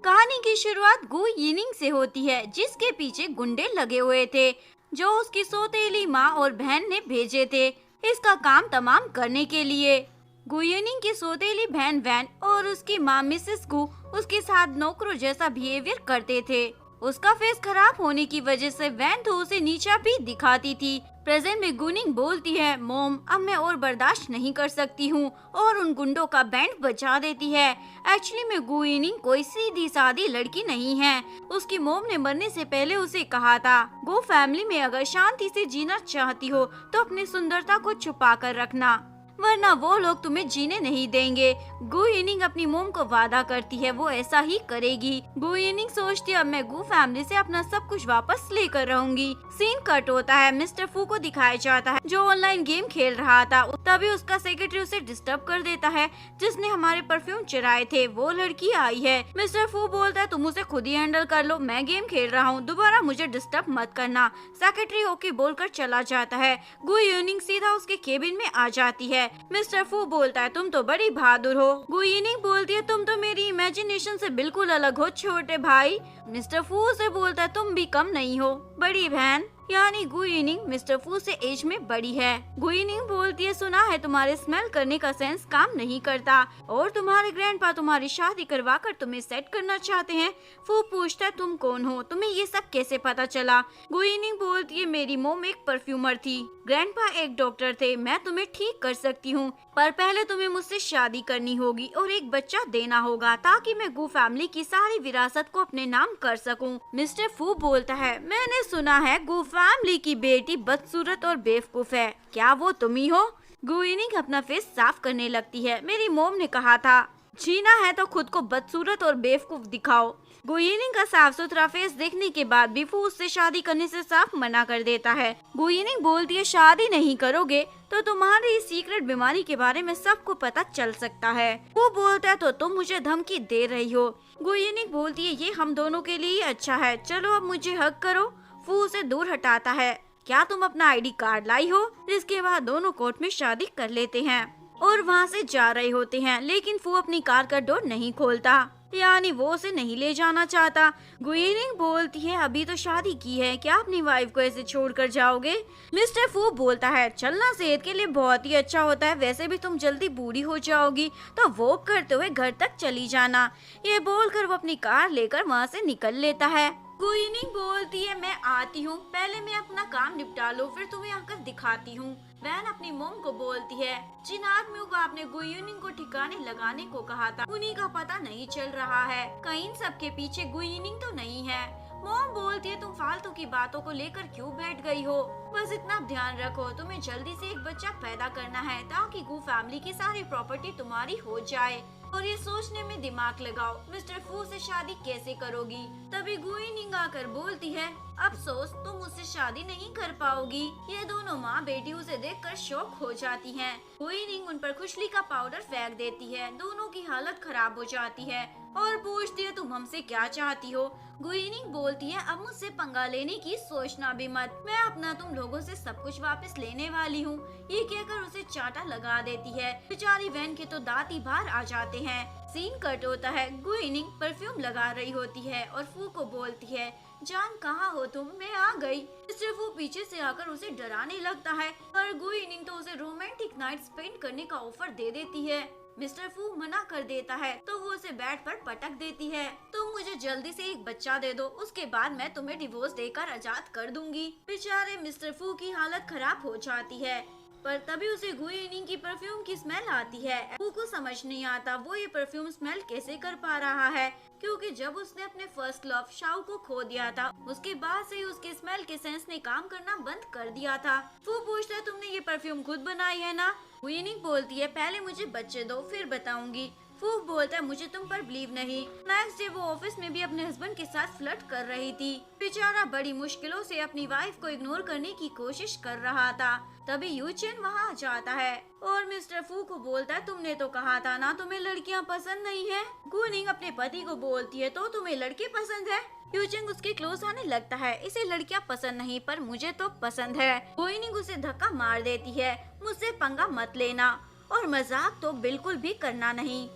कहानी की शुरुआत गु यिनिंग से होती है, जिसके पीछे गुंडे लगे हुए थे, जो उसकी सौतेली माँ और बहन ने भेजे थे इसका काम तमाम करने के लिए। गु यिनिंग की सौतेली बहन वैन और उसकी माँ मिसेस गु उसके साथ नौकरों जैसा बिहेवियर करते थे। उसका फेस खराब होने की वजह से वैन तो उसे नीचा भी दिखाती थी। प्रेजेंट में गुनिंग बोलती है, मोम अब मैं और बर्दाश्त नहीं कर सकती हूँ, और उन गुंडों का बैंड बजा देती है। एक्चुअली में गु यिनिंग कोई सीधी सादी लड़की नहीं है। उसकी मोम ने मरने से पहले उसे कहा था, गु फैमिली में अगर शांति से जीना चाहती हो तो अपनी सुंदरता को छुपा कर रखना, वरना वो लोग तुम्हें जीने नहीं देंगे। गु यिनिंग अपनी मोम को वादा करती है वो ऐसा ही करेगी। गु यिनिंग सोचती है अब मैं गु फैमिली से अपना सब कुछ वापस लेकर रहूंगी। सीन कट होता है, मिस्टर फू को दिखाया जाता है जो ऑनलाइन गेम खेल रहा था। तभी उसका सेक्रेटरी उसे डिस्टर्ब कर देता है, जिसने हमारे परफ्यूम चुराए थे वो लड़की आई है। मिस्टर फू बोलता है तुम उसे खुद ही हैंडल कर लो, मैं गेम खेल रहा हूँ, दोबारा मुझे डिस्टर्ब मत करना। सेक्रेटरी ओके बोलकर चला जाता है। गु यिनिंग सीधा उसके केबिन में आ जाती है। मिस्टर फू बोलता है तुम तो बड़ी बहादुर हो। गु यिनिंग बोलती है तुम तो मेरी इमेजिनेशन से बिल्कुल अलग हो छोटे भाई। मिस्टर फू से बोलता है तुम भी कम नहीं हो बड़ी बहन। यानी गु यिनिंग मिस्टर फू से एज में बड़ी है। गु यिनिंग बोलती है सुना है तुम्हारे स्मेल करने का सेंस काम नहीं करता और तुम्हारे ग्रैंडपा तुम्हारी शादी करवा कर तुम्हें सेट करना चाहते हैं। फू पूछता है तुम कौन हो, तुम्हें ये सब कैसे पता चला। गु यिनिंग बोलती है मेरी मोम एक परफ्यूमर थी, ग्रैंडपा एक डॉक्टर थे, मैं तुम्हें ठीक कर सकती हूँ, पर पहले तुम्हें मुझसे शादी करनी होगी और एक बच्चा देना होगा ताकि मैं गु फैमिली की सारी विरासत को अपने नाम कर सकूं। मिस्टर फू बोलता है मैंने सुना है गु फैमिली की बेटी बदसूरत और बेवकूफ है, क्या वो तुम ही हो। गु यिनिंग अपना फेस साफ करने लगती है, मेरी मोम ने कहा था जीना है तो खुद को बदसूरत और बेवकूफ दिखाओ। गु यिनिंग का साफ सुथरा फेस देखने के बाद भी फू उससे शादी करने से साफ मना कर देता है। गु यिनिंग बोलती है शादी नहीं करोगे तो तुम्हारी इस सीक्रेट बीमारी के बारे में सबको पता चल सकता है। वो बोलता है तो तुम मुझे धमकी दे रही हो। गु यिनिंग बोलती है ये हम दोनों के लिए अच्छा है, चलो अब मुझे हक करो। फू उसे दूर हटाता है, क्या तुम अपना आईडी कार्ड लाई हो। जिसके बाद दोनों कोर्ट में शादी कर लेते हैं और वहाँ से जा रहे होते हैं, लेकिन फू अपनी कार का डोर नहीं खोलता, यानी वो उसे नहीं ले जाना चाहता। गु यिनिंग बोलती है अभी तो शादी की है, क्या अपनी वाइफ को ऐसे छोड़कर जाओगे। मिस्टर फू बोलता है चलना सेहत के लिए बहुत ही अच्छा होता है, वैसे भी तुम जल्दी बूढ़ी हो जाओगी तो वॉक करते हुए घर तक चली जाना। ये बोलकर वो अपनी कार लेकर वहाँ से निकल लेता है। गु यिनिंग बोलती है मैं आती हूँ, पहले मैं अपना काम निपटा लो फिर तुम्हें आकर दिखाती हूँ। वैन अपनी मोम को बोलती है जिन आदमियों को आपने गु यिनिंग को ठिकाने लगाने को कहा था उन्हीं का पता नहीं चल रहा है, कहीं इन सब के पीछे गु यिनिंग तो नहीं है। मोम बोलती है तुम फालतू की बातों को लेकर क्यों बैठ गई हो, बस इतना ध्यान रखो तुम्हें जल्दी से एक बच्चा पैदा करना है ताकि गु फैमिली की सारी प्रॉपर्टी तुम्हारी हो जाए, और ये सोचने में दिमाग लगाओ मिस्टर फू से शादी कैसे करोगी। तभी गु यिनिंग आकर बोलती है अफसोस तुम मुझसे शादी नहीं कर पाओगी। ये दोनों माँ बेटी उसे देखकर शॉक हो जाती हैं। गु यिनिंग उन पर खुशली का पाउडर फेंक देती है, दोनों की हालत खराब हो जाती है और पूछती है तुम हमसे क्या चाहती हो। गु यिनिंग बोलती है अब मुझसे पंगा लेने की सोचना भी मत, मैं अपना तुम लोगों से सब कुछ वापस लेने वाली हूँ। ये कहकर उसे चाटा लगा देती है। बेचारी वैन के तो दांत ही बाहर आ जाते हैं। सीन कट होता है, गु यिनिंग परफ्यूम लगा रही होती है और फू को बोलती है जान कहाँ हो तुम, मैं आ गई। मिस्टर फू पीछे से आकर उसे डराने लगता है, पर गु यिनिंग तो उसे रोमांटिक नाइट स्पेंड करने का ऑफर दे देती है। मिस्टर फू मना कर देता है तो वो उसे बेड पर पटक देती है, तुम मुझे जल्दी से एक बच्चा दे दो, उसके बाद मैं तुम्हें डिवोर्स देकर आजाद कर दूंगी। बेचारे मिस्टर फू की हालत खराब हो जाती है, पर तभी उसे गु यिनिंग की परफ्यूम की स्मेल आती है। फू को समझ नहीं आता वो ये परफ्यूम स्मेल कैसे कर पा रहा है, क्योंकि जब उसने अपने फर्स्ट लव शाओ को खो दिया था उसके बाद से ही उसके स्मेल के सेंस ने काम करना बंद कर दिया था। फू पूछता है तुमने ये परफ्यूम खुद बनाई है ना। गु यिनिंग बोलती है पहले मुझे बच्चे दो फिर बताऊंगी। फू बोलता है मुझे तुम पर बिलीव नहीं। नेक्स्ट डे वो ऑफिस में भी अपने हस्बैंड के साथ फ्लर्ट कर रही थी। बेचारा बड़ी मुश्किलों से अपनी वाइफ को इग्नोर करने की कोशिश कर रहा था। तभी यूचेन वहाँ जाता है और मिस्टर फू को बोलता है तुमने तो कहा था ना तुम्हें लड़कियाँ पसंद नहीं है। गु यिनिंग अपने पति को बोलती है तो तुम्हें लड़के पसंद है। यूचेंग उसके क्लोज आने लगता है, इसे लड़कियां पसंद नहीं पर मुझे तो पसंद है। गु यिनिंग उसे धक्का मार देती है, मुझसे पंगा मत लेना। और मजाक तो बिल्कुल भी करना नहीं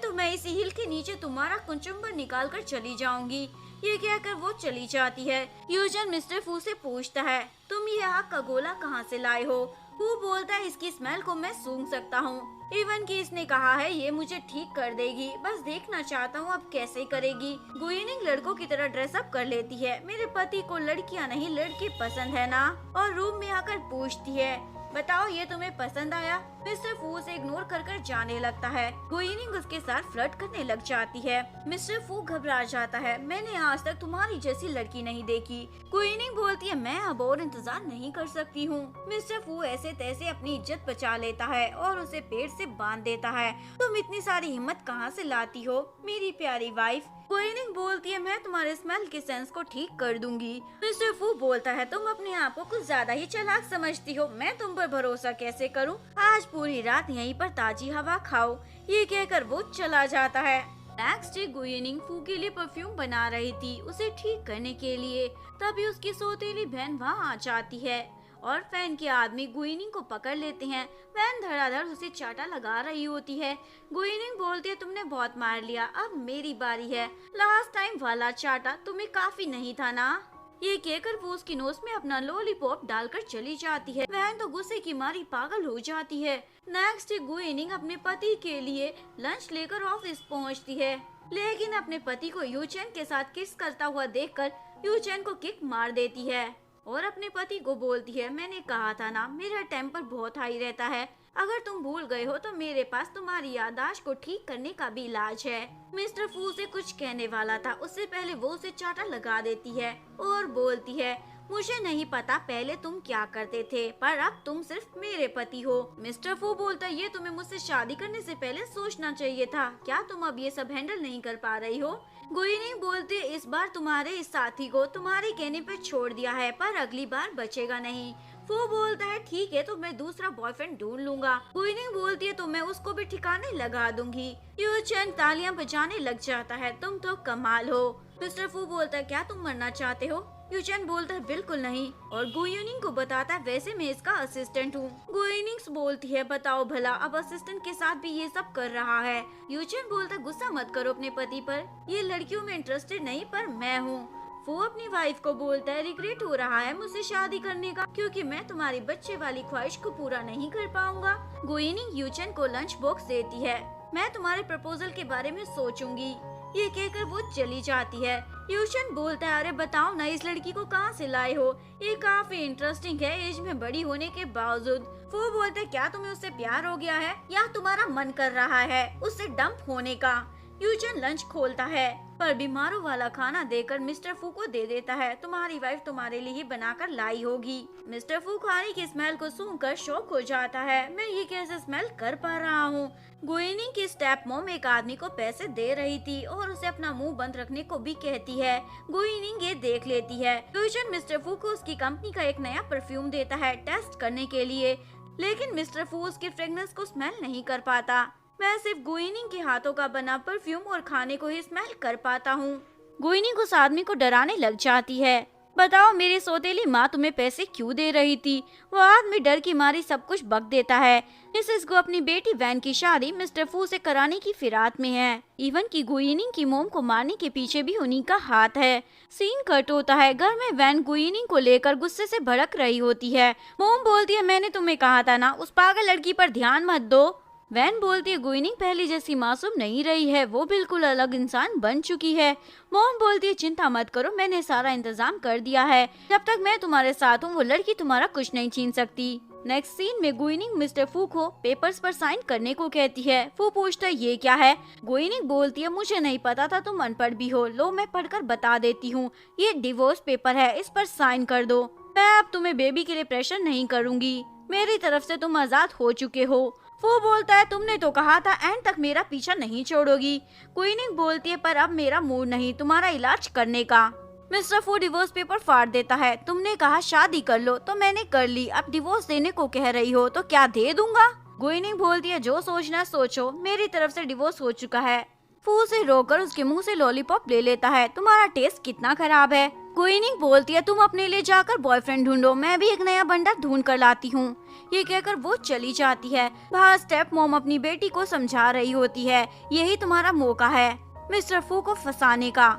तो मैं इसी हिल के नीचे तुम्हारा कुचुम्बर निकाल कर चली जाऊंगी। ये कहकर वो चली जाती है। यूजन मिस्टर फू से पूछता है, तुम ये आग का गोला कहाँ से लाए हो? वो बोलता है, इसकी स्मेल को मैं सूंघ सकता हूँ। इवन कि इसने कहा है ये मुझे ठीक कर देगी, बस देखना चाहता हूँ अब कैसे करेगी। गुइनिंग लड़कों की तरह ड्रेसअप कर लेती है। मेरे पति को लड़कियाँ नहीं लड़के पसंद है ना? और रूम में आकर पूछती है, बताओ ये तुम्हें पसंद आया? मिस्टर फू उसे इग्नोर कर जाने लगता है। गुइनिंग उसके साथ फ्लर्ट करने लग जाती है। मिस्टर फू घबरा जाता है, मैंने आज तक तुम्हारी जैसी लड़की नहीं देखी। गुइनिंग बोलती है, मैं अब और इंतजार नहीं कर सकती हूँ। मिस्टर फू ऐसे तैसे अपनी इज्जत बचा लेता है और उसे पेड़ से बांध देता है। तुम इतनी सारी हिम्मत कहाँ से लाती हो मेरी प्यारी वाइफ? गुइनिंग बोलती है, मैं तुम्हारे स्मेल के सेंस को ठीक कर दूंगी। मिस्टर फू बोलता है, तुम अपने आप को कुछ ज्यादा ही चालाक समझती हो, मैं तुम पर भरोसा कैसे करूं? आज पूरी रात यहीं पर ताजी हवा खाओ। ये कहकर वो चला जाता है। नेक्स्ट डे गुइनिंग फू के लिए परफ्यूम बना रही थी, उसे ठीक करने के लिए। तभी उसकी सौतेली बहन वहाँ आ जाती है और फैन के आदमी गुइनिंग को पकड़ लेते हैं। वैन धड़ाधड़ उसे चाटा लगा रही होती है। गुइनिंग बोलती है, तुमने बहुत मार लिया, अब मेरी बारी है। लास्ट टाइम वाला चाटा तुम्हें काफी नहीं था ना? ये कहकर वो उसकी नोज में अपना लॉलीपॉप डालकर चली जाती है। वैन तो गुस्से की मारी पागल हो जाती है। नेक्स्ट डे गुइनिंग अपने पति के लिए लंच लेकर ऑफिस पहुंचती है, लेकिन अपने पति को यूचेन के साथ किस करता हुआ देखकर यूचेन को किक मार देती है और अपने पति को बोलती है, मैंने कहा था ना मेरा टेम्पर बहुत हाई रहता है, अगर तुम भूल गए हो तो मेरे पास तुम्हारी याददाश्त को ठीक करने का भी इलाज है। मिस्टर फू से कुछ कहने वाला था, उससे पहले वो उसे चाटा लगा देती है और बोलती है, मुझे नहीं पता पहले तुम क्या करते थे, पर अब तुम सिर्फ मेरे पति हो। मिस्टर फू बोलता है, ये तुम्हें मुझसे शादी करने से पहले सोचना चाहिए था, क्या तुम अब ये सब हैंडल नहीं कर पा रही हो? गुइनिंग बोलते, इस बार तुम्हारे इस साथी को तुम्हारे कहने पे छोड़ दिया है, पर अगली बार बचेगा नहीं। वो बोलता है, ठीक है तो मैं दूसरा बॉयफ्रेंड ढूंढ लूंगा। गुइनिंग बोलती है, तो मैं उसको भी ठिकाने लगा दूंगी। यूचेन तालियां बजाने लग जाता है, तुम तो कमाल हो। मिस्टर फू बोलता है, क्या तुम मरना चाहते हो? यूचेन बोलता है, बिल्कुल नहीं, और गुइनिंग को बताता है, वैसे मैं इसका असिस्टेंट हूँ। गुइनिंग बोलती है, बताओ भला अब असिस्टेंट के साथ भी ये सब कर रहा है। यूचेन बोलता है, गुस्सा मत करो अपने पति पर, ये लड़कियों में इंटरेस्टेड नहीं पर मैं हूँ। वो अपनी वाइफ को बोलता है, रिग्रेट हो रहा है मुझसे शादी करने का, क्योंकि मैं तुम्हारी बच्चे वाली ख्वाहिश को पूरा नहीं कर पाऊंगा। गुइनिंग यूचेन को लंच बॉक्स देती है, मैं तुम्हारे प्रपोजल के बारे में सोचूंगी। ये कहकर वो चली जाती है। यूचेन बोलता है, अरे बताओ ना इस लड़की को कहाँ से लाए हो, ये काफी इंटरेस्टिंग है एज में बड़ी होने के बावजूद। वो बोलते हैं, क्या तुम्हें उससे प्यार हो गया है या तुम्हारा मन कर रहा है उससे डंप होने का? यूचेन लंच खोलता है पर बीमारों वाला खाना देकर मिस्टर फू को दे देता है, तुम्हारी वाइफ तुम्हारे लिए ही बनाकर लाई होगी। मिस्टर फू खाने की स्मेल को सूंघकर शॉक हो जाता है, मैं ये कैसे स्मेल कर पा रहा हूँ। गुइनिंग की स्टेप मॉम एक आदमी को पैसे दे रही थी और उसे अपना मुंह बंद रखने को भी कहती है। गुइनिंग ये देख लेती है। यूचेन मिस्टर फू को उसकी कंपनी का एक नया परफ्यूम देता है टेस्ट करने के लिए, लेकिन मिस्टर फू उसके फ्रेग्रेंस को स्मेल नहीं कर पाता। मैं सिर्फ गुइनिंग के हाथों का बना परफ्यूम और खाने को ही स्मेल कर पाता हूँ। गुइनिंग उस आदमी को डराने लग जाती है, बताओ मेरी सौतेली माँ तुम्हें पैसे क्यों दे रही थी? वो आदमी डर की मारी सब कुछ बक देता है। मिसेस को अपनी बेटी वैन की शादी मिस्टर फू से कराने की फिराक में है। इवन की गुइनिंग की मोम को मारने के पीछे भी उन्हीं का हाथ है। सीन कट होता है, घर में वैन गुइनिंग को लेकर गुस्से से भड़क रही होती है। मोम बोलती है, मैंने तुम्हें कहा था ना उस पागल लड़की पर ध्यान मत दो। वैन बोलती है, गुइनिंग पहले जैसी मासूम नहीं रही है, वो बिल्कुल अलग इंसान बन चुकी है। मोम बोलती है, चिंता मत करो, मैंने सारा इंतजाम कर दिया है, जब तक मैं तुम्हारे साथ हूँ वो लड़की तुम्हारा कुछ नहीं छीन सकती। नेक्स्ट सीन में गुइनिंग मिस्टर फू को पेपर्स पर साइन करने को कहती है। फू पूछता है, ये क्या है? गुइनिंग बोलती है, मुझे नहीं पता था तुम अनपढ़ भी हो, लो मैं पढ़कर बता देती हूँ, ये डिवोर्स पेपर है, इस पर साइन कर दो। मैं अब तुम्हें बेबी के लिए प्रेशर नहीं करूँगी, मेरी तरफ से तुम आजाद हो चुके हो। वो बोलता है, तुमने तो कहा था एंड तक मेरा पीछा नहीं छोड़ोगी। गुइनिंग बोलती है, पर अब मेरा मूड नहीं तुम्हारा इलाज करने का। मिस्टर फू डिवोर्स पेपर फाड़ देता है, तुमने कहा शादी कर लो तो मैंने कर ली, अब डिवोर्स देने को कह रही हो तो क्या दे दूंगा? गुइनिंग बोलती है, जो सोचना सोचो, मेरी तरफ से डिवोर्स हो चुका है। फू उसे रोककर उसके मुंह से लॉलीपॉप ले लेता है। तुम्हारा टेस्ट कितना खराब है। गुइनिंग बोलती है तुम अपने लिए जाकर बॉयफ्रेंड ढूंढो, मैं भी एक नया बंडा ढूंढ कर लाती हूँ। ये कहकर वो चली जाती है। बाहर स्टेप मॉम अपनी बेटी को समझा रही होती है, यही तुम्हारा मौका है मिस्टर फू को फंसाने का।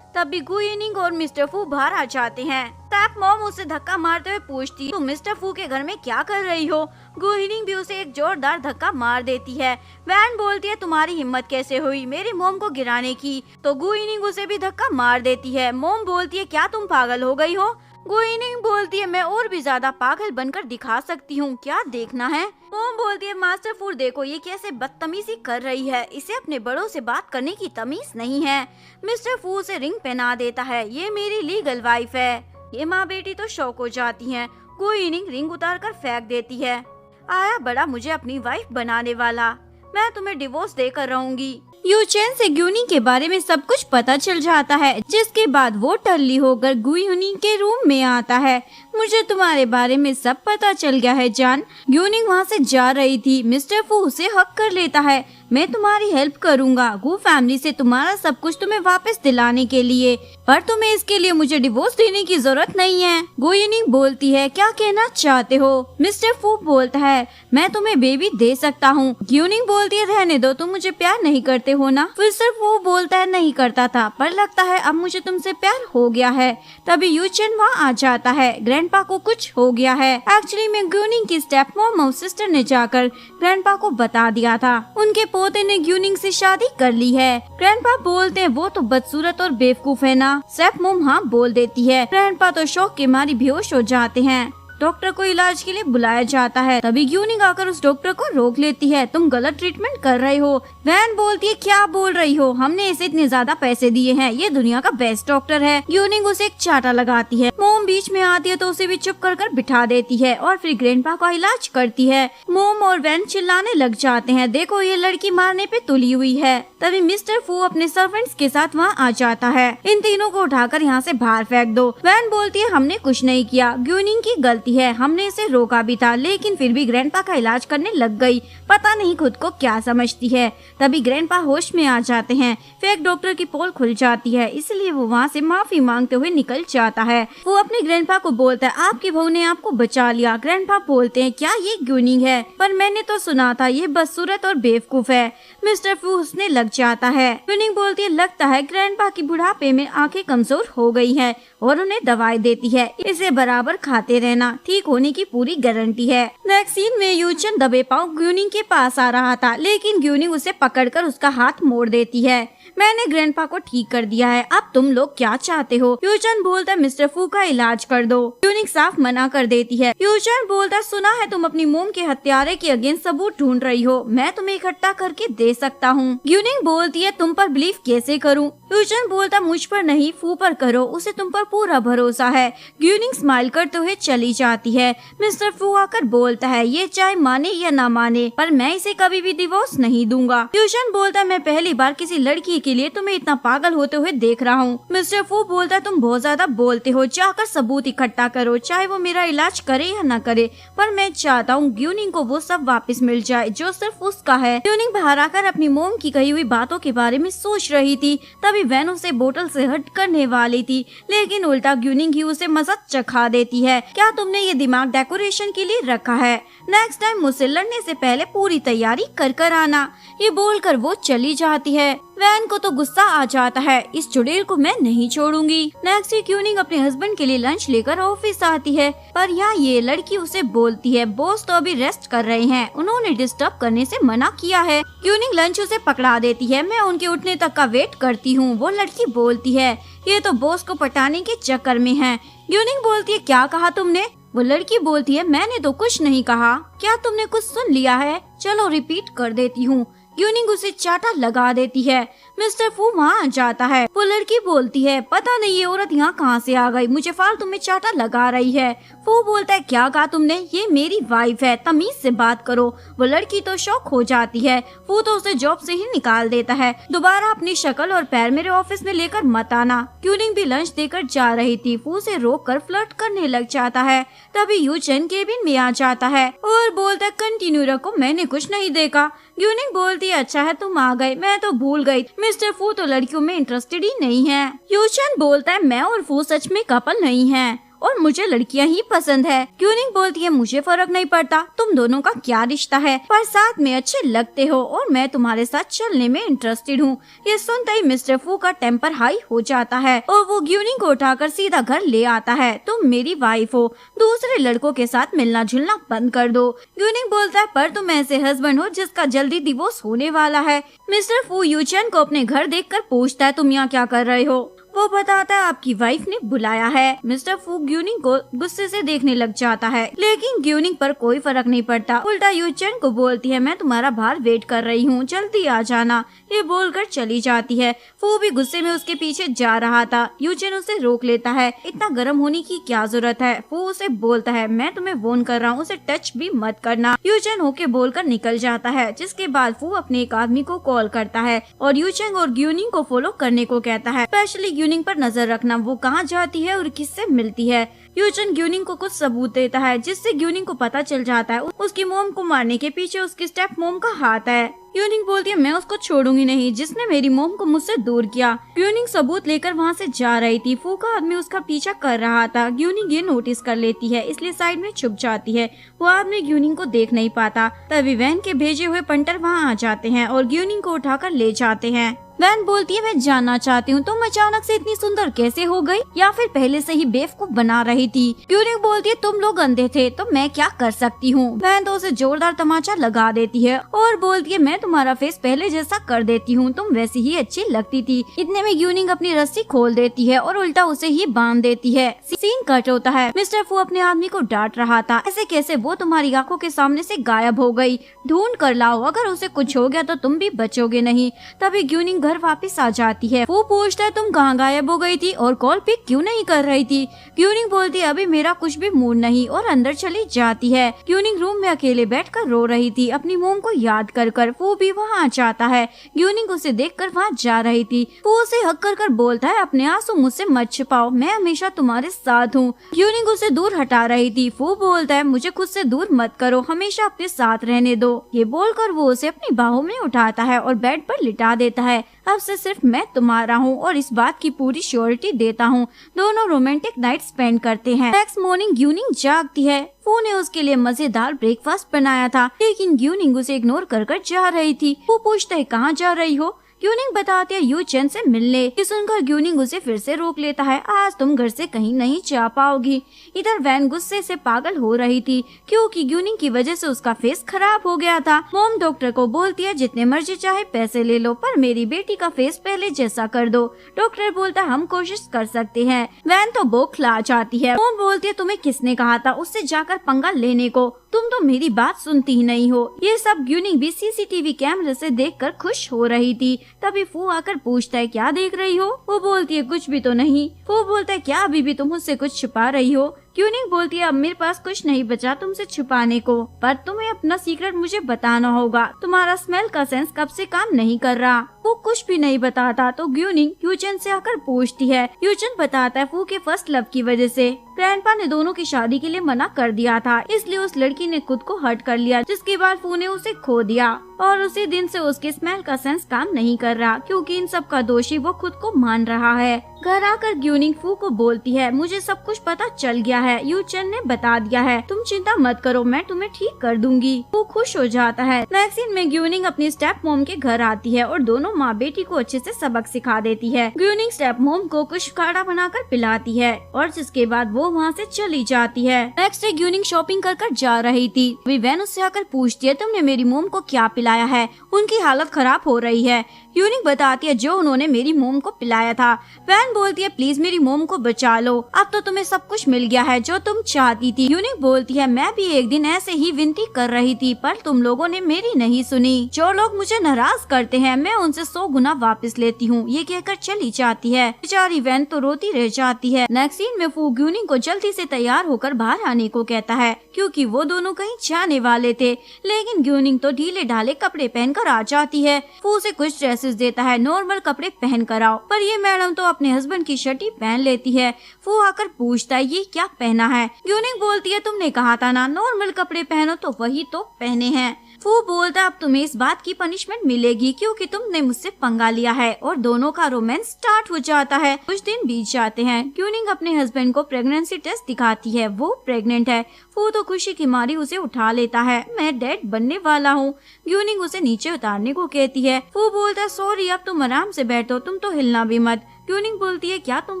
तभी गुइनिंग और मिस्टर फू बाहर आ जाते हैं। स्टेप मॉम उसे धक्का मारते हुए पूछती है तुम मिस्टर फू के घर में क्या कर रही हो। गुइनिंग भी उसे एक जोरदार धक्का मार देती है। वैन बोलती है तुम्हारी हिम्मत कैसे हुई मेरी मॉम को गिराने की। तो गुइनिंग उसे भी धक्का मार देती है। मॉम बोलती है क्या तुम पागल हो गई हो। गुइनिंग बोलती है मैं और भी ज्यादा पागल बनकर दिखा सकती हूँ, क्या देखना है। मॉम बोलती है मास्टर फूड देखो ये कैसे बदतमीजी कर रही है, इसे अपने बड़ों से बात करने की तमीज नहीं है। मिस्टर फू उसे रिंग पहना देता है, ये मेरी लीगल वाइफ है। ये माँ बेटी तो शौक हो जाती हैं। गुइनिंग रिंग उतार कर फेंक देती है। आया बड़ा मुझे अपनी वाइफ बनाने वाला, मैं तुम्हें डिवोर्स देकर रहूंगी। यूचेन से ग्यूनिंग के बारे में सब कुछ पता चल जाता है, जिसके बाद वो टल्ली होकर ग्यूनिंग के रूम में आता है। मुझे तुम्हारे बारे में सब पता चल गया है जान। ग्यूनिंग वहाँ से जा रही थी। मिस्टर फू उसे हक कर लेता है, मैं तुम्हारी हेल्प करूंगा गू फैमिली से तुम्हारा सब कुछ तुम्हें वापस दिलाने के लिए, पर तुम्हें इसके लिए मुझे डिवोर्स देने की जरूरत नहीं है। गुइनिंग बोलती है क्या कहना चाहते हो। मिस्टर फू बोलता है मैं तुम्हें बेबी दे सकता हूँ। ग्यूनिंग बोलती है रहने दो, तुम मुझे प्यार नहीं करते हो ना। मिस्टर फू बोलता है नहीं करता था, पर लगता है अब मुझे तुमसे प्यार हो गया है। तभी यूचेन वहाँ आ जाता है। ग्रैंडपा को कुछ हो गया है। एक्चुअली में ग्यूनिंग की स्टेप मॉम और सिस्टर ने जाकर ग्रैंडपा को बता दिया था, उनके पोते ने ग्यूनिंग से शादी कर ली है। ग्रैंडपा बोलते हैं वो तो बदसूरत और बेवकूफ है ना। स्टेप मॉम हाँ बोल देती है। ग्रैंडपा तो शौक के मारे बेहोश हो जाते हैं। डॉक्टर को इलाज के लिए बुलाया जाता है। तभी ग्यूनिंग आकर उस डॉक्टर को रोक लेती है, तुम गलत ट्रीटमेंट कर रहे हो। वैन बोलती है क्या बोल रही हो, हमने इसे इतने ज्यादा पैसे दिए हैं, ये दुनिया का बेस्ट डॉक्टर है। ग्यूनिंग उसे एक चाटा लगाती है। मोम बीच में आती है तो उसे भी चुप कर बिठा देती है और फिर ग्रैंडपा का इलाज करती है। मोम और वैन चिल्लाने लग जाते हैं, देखो ये लड़की मारने पे तुली हुई है। तभी मिस्टर फू अपने सर्वेंट्स के साथ वहाँ आ जाता है, इन तीनों को उठाकर यहाँ से बाहर फेंक दो। वैन बोलती है हमने कुछ नहीं किया, ग्यूनिंग की गलती है, हमने इसे रोका भी था, लेकिन फिर भी ग्रैंडपा का इलाज करने लग गई, पता नहीं खुद को क्या समझती है। तभी ग्रैंडपा होश में आ जाते हैं। फेक डॉक्टर की पोल खुल जाती है, इसलिए वो वहाँ से माफी मांगते हुए निकल जाता है। वो अपने ग्रैंडपा को बोलता है आपकी बहू ने आपको बचा लिया। ग्रैंडपा बोलते हैं क्या ये ग्यूनिंग है, पर मैंने तो सुना था ये बदसूरत और बेवकूफ है। मिस्टर फू हंसने लग जाता है। ग्यूनिंग बोलती है लगता है ग्रैंडपा की बुढ़ापे में आंखें कमजोर हो गई है और उन्हें दवाई देती है, इसे बराबर खाते रहना, ठीक होने की पूरी गारंटी है। नेक्स्ट सीन में यूचन दबे पांव ग्यूनिंग के पास आ रहा था, लेकिन ग्यूनिंग उसे पकड़कर उसका हाथ मोड़ देती है। मैंने ग्रैंडपा को ठीक कर दिया है, अब तुम लोग क्या चाहते हो। यूचन बोलता है मिस्टर फू का इलाज कर दो। ग्यूनिंग साफ मना कर देती है। यूचन बोलता है सुना है तुम अपनी मोम के हत्यारे के अगेंस्ट सबूत ढूंढ रही हो, मैं तुम्हें इकट्ठा करके दे सकता हूँ। ग्यूनिंग बोलती है तुम पर बिलीव कैसे करूँ। यूचन बोलता मुझ पर नहीं फू पर करो, उसे तुम पर पूरा भरोसा है। ग्यूनिंग स्माइल करते हुए चली जाती है। मिस्टर फू आकर बोलता है ये चाहे माने या ना माने, पर मैं इसे कभी भी डिवोर्स नहीं दूंगा। यूचन बोलता है मैं पहली बार किसी लड़की के लिए तुम्हें इतना पागल होते हुए देख रहा हूँ। मिस्टर फू बोलता है तुम बहुत ज्यादा बोलते हो, जाकर सबूत इकट्ठा करो, चाहे वो मेरा इलाज करे या न करे, पर मैं चाहता हूँ ग्यूनिंग को वो सब वापस मिल जाए जो सिर्फ उसका है। ग्यूनिंग बाहर आकर अपनी मोम की कही हुई बातों के बारे में सोच रही थी। तभी वैन उसे बोतल से हट करने वाली थी, लेकिन उल्टा ग्यूनिंग ही उसे मजा चखा देती है। क्या तुमने ये दिमाग डेकोरेशन के लिए रखा है, नेक्स्ट टाइम मुझसे लड़ने से पहले पूरी तैयारी कर आना। ये बोलकर वो चली जाती है। वैन को तो गुस्सा आ जाता है, इस चुड़ैल को मैं नहीं छोड़ूंगी। नेक्स्ट वीक ग्यूनिंग अपने हस्बैंड के लिए लंच लेकर ऑफिस आती है, पर यहाँ ये लड़की उसे बोलती है बॉस तो अभी रेस्ट कर रहे हैं, उन्होंने डिस्टर्ब करने से मना किया है। ग्यूनिंग लंच उसे पकड़ा देती है, मैं उनके उठने तक का वेट करती हूँ। वो लड़की बोलती है ये तो बॉस को पटाने के चक्कर में है। ग्यूनिंग बोलती है क्या कहा तुमने। वो लड़की बोलती है मैंने तो कुछ नहीं कहा, क्या तुमने कुछ सुन लिया है, चलो रिपीट कर देती हूँ। ग्यूनिंग उसे चाटा लगा देती है। मिस्टर फू वहाँ आ जाता है। वो लड़की बोलती है पता नहीं ये औरत यहाँ कहाँ से आ गई, मुझे फालतू में चाटा लगा रही है। फू बोलता है क्या कहा तुमने, ये मेरी वाइफ है, तमीज से बात करो। वो लड़की तो शॉक हो जाती है। फू तो उसे जॉब से ही निकाल देता है, दोबारा अपनी शक्ल और पैर मेरे ऑफिस में लेकर मत आना। ग्यूनिंग भी लंच देकर जा रही थी, फू से रोक कर फ्लर्ट करने लग जाता है। तभी यूचन केबिन में आ जाता है और बोलता है कंटिन्यू रखो, मैंने कुछ नहीं देखा। ग्यूनिंग बोलती बोलती है अच्छा है तुम आ गए, मैं तो भूल गई, मिस्टर फू तो लड़कियों में इंटरेस्टेड ही नहीं है। यूचन बोलता है मैं और फू सच में कपल नहीं हैं और मुझे लड़कियां ही पसंद है। क्यूनिंग बोलती है मुझे फर्क नहीं पड़ता तुम दोनों का क्या रिश्ता है, पर साथ में अच्छे लगते हो और मैं तुम्हारे साथ चलने में इंटरेस्टेड हूँ। ये सुनते ही मिस्टर फू का टेम्पर हाई हो जाता है और वो क्यूनिंग को उठाकर सीधा घर ले आता है। तुम मेरी वाइफ हो, दूसरे लड़कों के साथ मिलना जुलना बंद कर दो। क्यूनिंग बोलता है पर तुम ऐसे हस्बैंड हो जिसका जल्दी डिवोर्स होने वाला है। मिस्टर फू यूचन को अपने घर देखकर पूछता है तुम यहाँ क्या कर रहे हो। वो बताता है आपकी वाइफ ने बुलाया है। मिस्टर फू ग्यूनिंग को गुस्से से देखने लग जाता है, लेकिन ग्यूनिंग पर कोई फर्क नहीं पड़ता। उल्टा यूचन को बोलती है मैं तुम्हारा बाहर वेट कर रही हूँ, जल्दी आ जाना। ये बोलकर चली जाती है। फू भी गुस्से में उसके पीछे जा रहा था। यूचन उसे रोक लेता है, इतना गर्म होने की क्या जरूरत है। फू उसे बोलता है मैं तुम्हें वार्न कर रहा हूँ, उसे टच भी मत करना। यूचन होके बोलकर निकल जाता है, जिसके बाद फू अपने एक आदमी को कॉल करता है और यूचन और ग्यूनिंग को फॉलो करने को कहता है। स्पेशली ग्यूनिंग पर नजर रखना, वो कहाँ जाती है और किससे मिलती है। यूचन ग्यूनिंग को कुछ सबूत देता है, जिससे ग्यूनिंग को पता चल जाता है उसकी मोम को मारने के पीछे उसकी स्टेप मोम का हाथ है। ग्यूनिंग बोलती है मैं उसको छोड़ूंगी नहीं जिसने मेरी मोम को मुझसे दूर किया। ग्यूनिंग सबूत लेकर वहाँ से जा रही थी। फू का आदमी उसका पीछा कर रहा था। ग्यूनिंग ये नोटिस कर लेती है, इसलिए साइड में छुप जाती है। वो आदमी ग्यूनिंग को देख नहीं पाता। तभी वैन के भेजे हुए पंटर वहाँ आ जाते हैं और ग्यूनिंग को उठाकर ले जाते हैं। वैन बोलती है मैं जानना चाहती हूँ तुम अचानक से इतनी सुंदर कैसे हो गई, या फिर पहले से ही बेवकूफ बना रही थी। ग्यूनिंग बोलती है तुम लोग अंधे थे तो मैं क्या कर सकती हूँ। वैन तो उसे जोरदार तमाचा लगा देती है और बोलती है मैं तुम्हारा फेस पहले जैसा कर देती हूँ, तुम वैसी ही अच्छी लगती थी। इतने में ग्यूनिंग अपनी रस्सी खोल देती है और उल्टा उसे ही बांध देती है। सीन कट होता है। मिस्टर फू अपने आदमी को डांट रहा था, ऐसे कैसे वो तुम्हारी आंखों के सामने से गायब हो गई, ढूंढ कर लाओ, अगर उसे कुछ हो गया तो तुम भी बचोगे नहीं। तभी ग्यूनिंग घर वापस आ जाती है। वो पूछता है तुम कहाँ गायब हो गई थी और कॉल पिक क्यों नहीं कर रही थी। ग्यूनिंग बोलती है अभी मेरा कुछ भी मूड नहीं और अंदर चली जाती है। ग्यूनिंग रूम में अकेले बैठकर रो रही थी, अपनी मोम को याद कर कर। वो भी वहाँ आ जाता है। ग्यूनिंग उसे देखकर वहाँ जा रही थी। वो उसे हक कर कर बोलता है अपने आंसू मुझसे मत छिपाओ, मैं हमेशा तुम्हारे साथ हूँ। ग्यूनिंग उसे दूर हटा रही थी। वो बोलता है मुझे खुद से दूर मत करो, हमेशा अपने साथ रहने दो। ये बोलकर वो उसे अपनी बाहों में उठाता है और बेड पर लिटा देता है। अब से सिर्फ मैं तुम्हारा हूँ और इस बात की पूरी श्योरिटी देता हूँ। दोनों रोमांटिक नाइट स्पेंड करते हैं। नेक्स्ट मॉर्निंग ग्यूनिंग जागती है। फू ने उसके लिए मजेदार ब्रेकफास्ट बनाया था, लेकिन ग्यूनिंग उसे इग्नोर कर कर जा रही थी। वो पूछता है कहाँ जा रही हो। ग्यूनिंग बताते हैं यूचन से मिलने। ये सुनकर ग्यूनिंग उसे फिर से रोक लेता है, आज तुम घर से कहीं नहीं जा पाओगी। इधर वैन गुस्से से पागल हो रही थी, क्योंकि ग्यूनिंग की वजह से उसका फेस खराब हो गया था। मोम डॉक्टर को बोलती है जितने मर्जी चाहे पैसे ले लो, पर मेरी बेटी का फेस पहले जैसा कर दो। डॉक्टर बोलता है हम कोशिश कर सकते हैं। वैन तो बौखला जाती है। मोम बोलती है तुम्हें किसने कहा था उससे जाकर पंगा लेने को, तुम तो मेरी बात सुनती ही नहीं हो। ये सब ग्यूनिंग भी सीसीटीवी कैमरे से देखकर खुश हो रही थी। तभी फू आकर पूछता है क्या देख रही हो। वो बोलती है कुछ भी तो नहीं। फू बोलता है क्या अभी भी तुम मुझसे कुछ छुपा रही हो। ग्यूनिंग बोलती है अब मेरे पास कुछ नहीं बचा तुमसे छुपाने को, पर तुम्हें अपना सीक्रेट मुझे बताना होगा। तुम्हारा स्मेल का सेंस कब से काम नहीं कर रहा। वो कुछ भी नहीं बताता तो ग्यूनिंग यूचन से आकर पूछती है। यूचन बताता है फू के फर्स्ट लव की वजह से ग्रैंडपा ने दोनों की शादी के लिए मना कर दिया था, इसलिए उस लड़की ने खुद को हर्ट कर लिया, जिसके बाद फू ने उसे खो दिया और उसी दिन से उसके स्मेल का सेंस काम नहीं कर रहा, क्योंकि इन सब का दोषी वो खुद को मान रहा है। घर आकर ग्यूनिंग फू को बोलती है मुझे सब कुछ पता चल गया है, यूचन ने बता दिया है, तुम चिंता मत करो, मैं तुम्हें ठीक कर दूंगी। वो खुश हो जाता है। नेक्स्ट सीन में ग्यूनिंग अपनी स्टेप मोम के घर आती है और दोनों माँ बेटी को अच्छे से सबक सिखा देती है। ग्यूनिंग स्टेप मोम को कुछ खाना बनाकर पिलाती है और जिसके बाद वो वहाँ से चली जाती है। नेक्स्ट डे ग्यूनिंग शॉपिंग कर कर जा रही थी। अभी वैन उससे आकर पूछती है तुमने मेरी मोम को क्या पिलाया है, उनकी हालत खराब हो रही है। ग्यूनिंग बताती है जो उन्होंने मेरी मोम को पिलाया था। वैन बोलती है प्लीज मेरी मोम को बचा लो, अब तो तुम्हें सब कुछ मिल गया है जो तुम चाहती थी। ग्यूनिंग बोलती है मैं भी एक दिन ऐसे ही विनती कर रही थी, पर तुम लोगों ने मेरी नहीं सुनी। जो लोग मुझे नाराज करते हैं मैं उनसे 100 गुना वापस लेती हूँ। ये कहकर चली जाती है। बेचारी वैन तो रोती रह जाती है। नेक्स्ट सीन में फू ग्यूनिंग को जल्दी से तैयार होकर बाहर आने को कहता है, क्योंकि वो दोनों कहीं जाने वाले थे, लेकिन ग्यूनिंग तो ढीले ढाले कपड़े पहनकर आ जाती है। फू उसे कुछ ड्रेसेस देता है, नॉर्मल कपड़े पहन कर आओ, पर ये मैडम तो अपने हस्बैंड की शर्ट ही पहन लेती है। फू आकर पूछता है ये क्या पहना है। ग्यूनिंग बोलती है तुमने कहा था ना नॉर्मल कपड़े पहनो, तो वही तो पहने हैं। फू बोलता अब तुम्हें इस बात की पनिशमेंट मिलेगी क्योंकि तुमने मुझसे पंगा लिया है और दोनों का रोमांस स्टार्ट हो जाता है। कुछ दिन बीत जाते हैं। ग्यूनिंग अपने हस्बैंड को प्रेगनेंसी टेस्ट दिखाती है, वो प्रेग्नेंट है। फू तो खुशी की मारी उसे उठा लेता है, मैं डैड बनने वाला हूँ। ग्यूनिंग उसे नीचे उतारने को कहती है। फू बोलता है सॉरी अब तुम आराम से बैठो, तुम तो हिलना भी मत। ग्यूनिंग बोलती है क्या तुम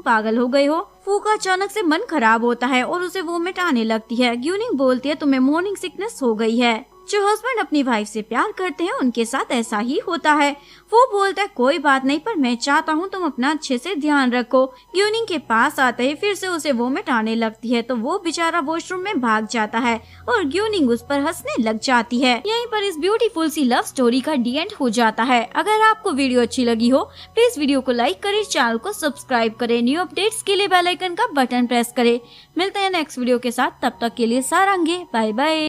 पागल हो गए हो? फू का अचानक से मन खराब होता है और उसे वोमिट आने लगती है। ग्यूनिंग बोलती है तुम्हें मॉर्निंग सिकनेस हो गई है। जो हस्बैंड अपनी वाइफ से प्यार करते हैं उनके साथ ऐसा ही होता है। वो बोलता है कोई बात नहीं, पर मैं चाहता हूँ तुम अपना अच्छे से ध्यान रखो। ग्यूनिंग के पास आते ही फिर से उसे वोमिट आने लगती है तो वो बेचारा वॉशरूम में भाग जाता है और ग्यूनिंग उस पर हंसने लग जाती है। यहीं पर इस ब्यूटीफुल सी लव स्टोरी का डी एंड हो जाता है। अगर आपको वीडियो अच्छी लगी हो प्लीज वीडियो को लाइक करें, चैनल को सब्सक्राइब करें, न्यू अपडेट्स के लिए बेल आइकन का बटन प्रेस करें। मिलते हैं नेक्स्ट वीडियो के साथ, तब तक के लिए सारंगे, बाय बाय।